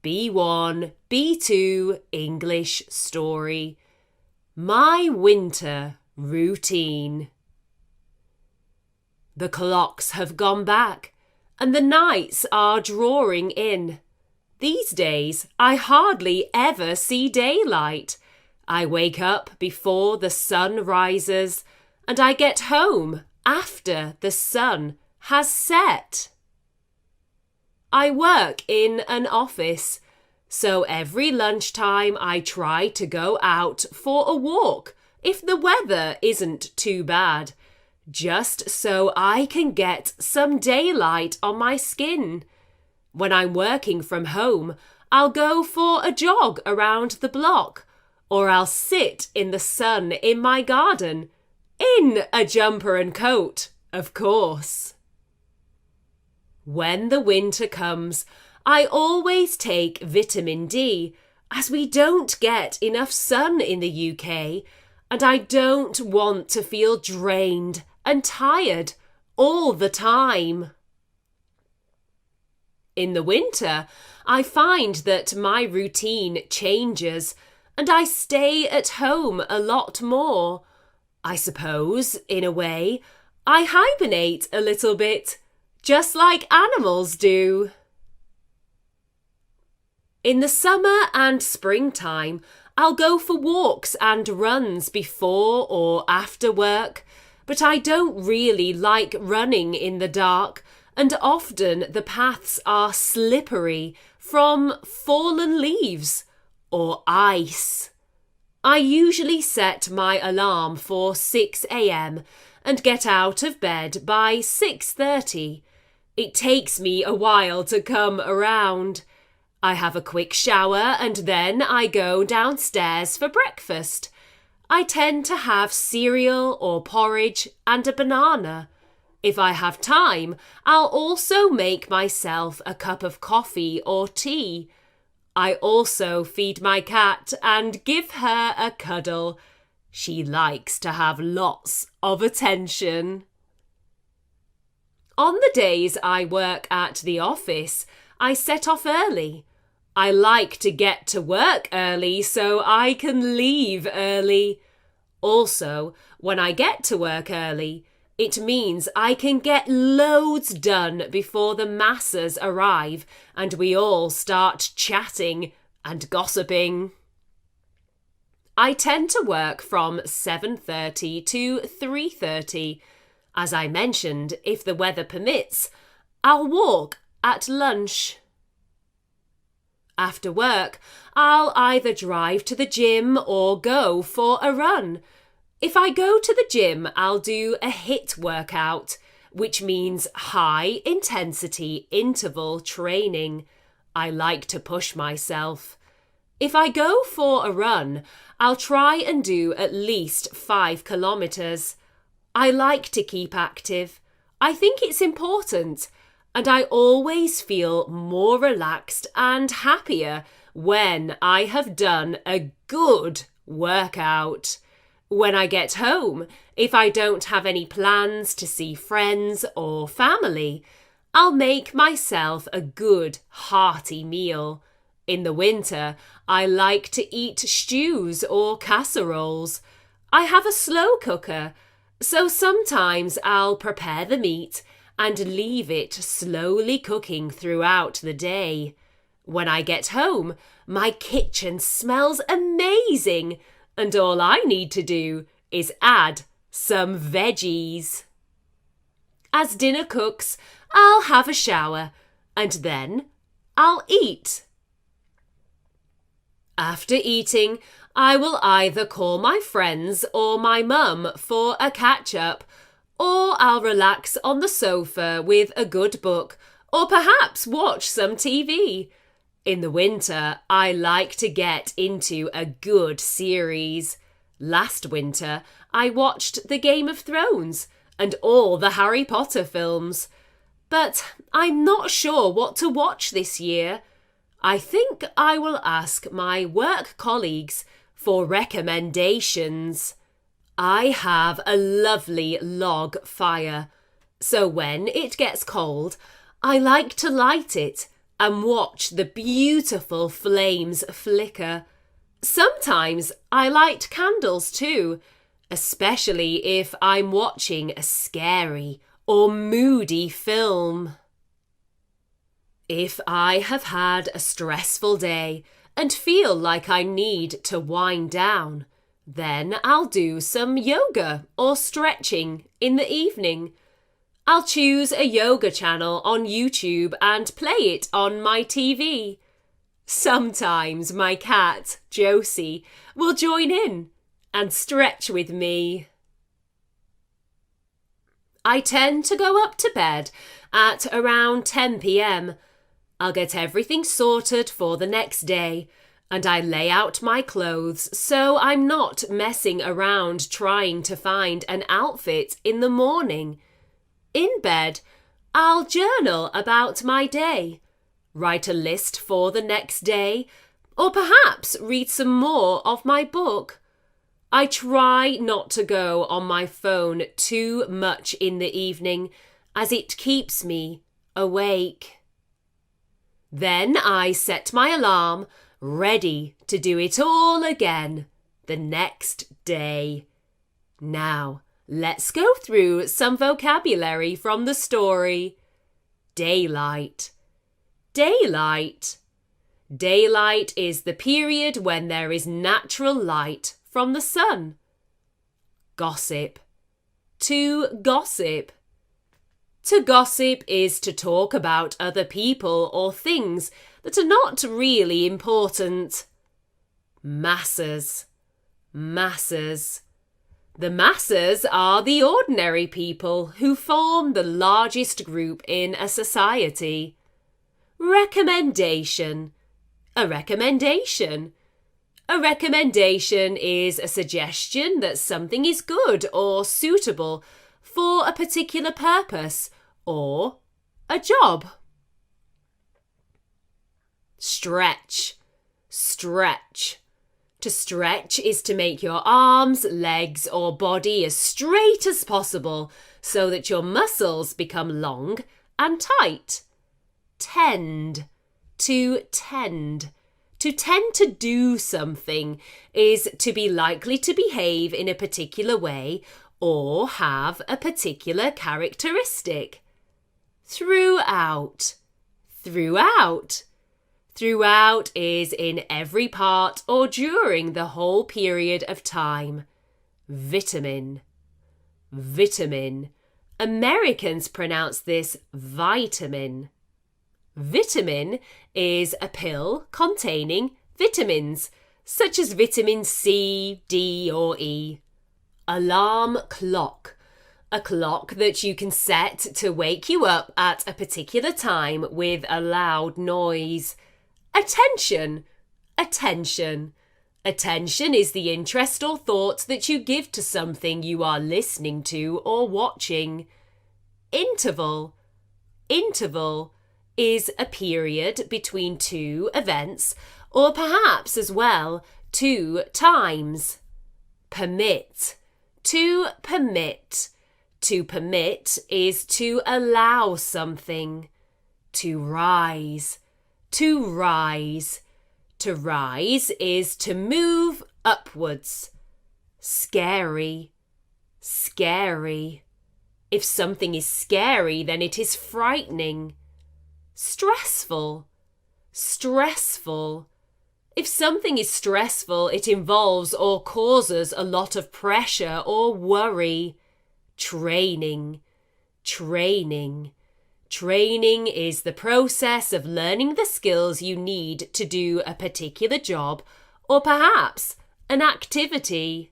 B1, B2 English Story. My winter routine. The clocks have gone back and the nights are drawing in. These days I hardly ever see daylight. I wake up before the sun rises and I get home after the sun has set. I work in an office, so every lunchtime I try to go out for a walk if the weather isn't too bad, just so I can get some daylight on my skin. When I'm working from home, I'll go for a jog around the block, or I'll sit in the sun in my garden, in a jumper and coat, of course. When the winter comes, I always take vitamin D, as we don't get enough sun in the UK, and I don't want to feel drained and tired all the time. In the winter, I find that my routine changes and I stay at home a lot more. I suppose, in a way, I hibernate a little bit, just like animals do. In the summer and springtime, I'll go for walks and runs before or after work, but I don't really like running in the dark, and often the paths are slippery from fallen leaves or ice. I usually set my alarm for 6 a.m. and get out of bed by 6:30. It takes me a while to come around. I have a quick shower and then I go downstairs for breakfast. I tend to have cereal or porridge and a banana. If I have time, I'll also make myself a cup of coffee or tea. I also feed my cat and give her a cuddle. She likes to have lots of attention. On the days I work at the office, I set off early. I like to get to work early so I can leave early. Also, when I get to work early, it means I can get loads done before the masses arrive and we all start chatting and gossiping. I tend to work from 7:30 to 3:30. As I mentioned, if the weather permits, I'll walk at lunch. After work, I'll either drive to the gym or go for a run. If I go to the gym, I'll do a HIIT workout, which means high intensity interval training. I like to push myself. If I go for a run, I'll try and do at least 5 kilometres. I like to keep active. I think it's important, and I always feel more relaxed and happier when I have done a good workout. When I get home, if I don't have any plans to see friends or family, I'll make myself a good hearty meal. In the winter, I like to eat stews or casseroles. I have a slow cooker, so sometimes I'll prepare the meat and leave it slowly cooking throughout the day. When I get home, my kitchen smells amazing, and all I need to do is add some veggies. As dinner cooks, I'll have a shower, and then I'll eat. After eating, I will either call my friends or my mum for a catch-up, or I'll relax on the sofa with a good book, or perhaps watch some TV. In the winter, I like to get into a good series. Last winter, I watched the Game of Thrones and all the Harry Potter films. But I'm not sure what to watch this year. I think I will ask my work colleagues for recommendations. I have a lovely log fire, so when it gets cold, I like to light it and watch the beautiful flames flicker. Sometimes I light candles too, especially if I'm watching a scary or moody film. If I have had a stressful day and feel like I need to wind down, then I'll do some yoga or stretching in the evening. I'll choose a yoga channel on YouTube and play it on my TV. Sometimes my cat, Josie, will join in and stretch with me. I tend to go up to bed at around 10 p.m. I'll get everything sorted for the next day, and I lay out my clothes so I'm not messing around trying to find an outfit in the morning. In bed, I'll journal about my day, write a list for the next day, or perhaps read some more of my book. I try not to go on my phone too much in the evening, as it keeps me awake. Then I set my alarm, ready to do it all again the next day. Now, let's go through some vocabulary from the story. Daylight. Daylight. Daylight is the period when there is natural light from the sun. Gossip. To gossip. To gossip is to talk about other people or things that are not really important. Masses. Masses. The masses are the ordinary people who form the largest group in a society. Recommendation. A recommendation. A recommendation is a suggestion that something is good or suitable for a particular purpose or a job. Stretch. Stretch. To stretch is to make your arms, legs, or body as straight as possible so that your muscles become long and tight. Tend. To tend. To tend to do something is to be likely to behave in a particular way or have a particular characteristic. Throughout. Throughout. Throughout is in every part or during the whole period of time. Vitamin. Vitamin. Americans pronounce this vitamin. Vitamin is a pill containing vitamins, such as vitamin C, D, or E. Alarm clock. A clock that you can set to wake you up at a particular time with a loud noise. Attention. Attention. Attention is the interest or thought that you give to something you are listening to or watching. Interval. Interval is a period between two events, or perhaps as well 2 times. Permit. To permit. To permit is to allow something. To rise. To rise. To rise is to move upwards. Scary. Scary. If something is scary, then it is frightening. Stressful. Stressful. If something is stressful, it involves or causes a lot of pressure or worry. Training. Training. Training is the process of learning the skills you need to do a particular job or perhaps an activity.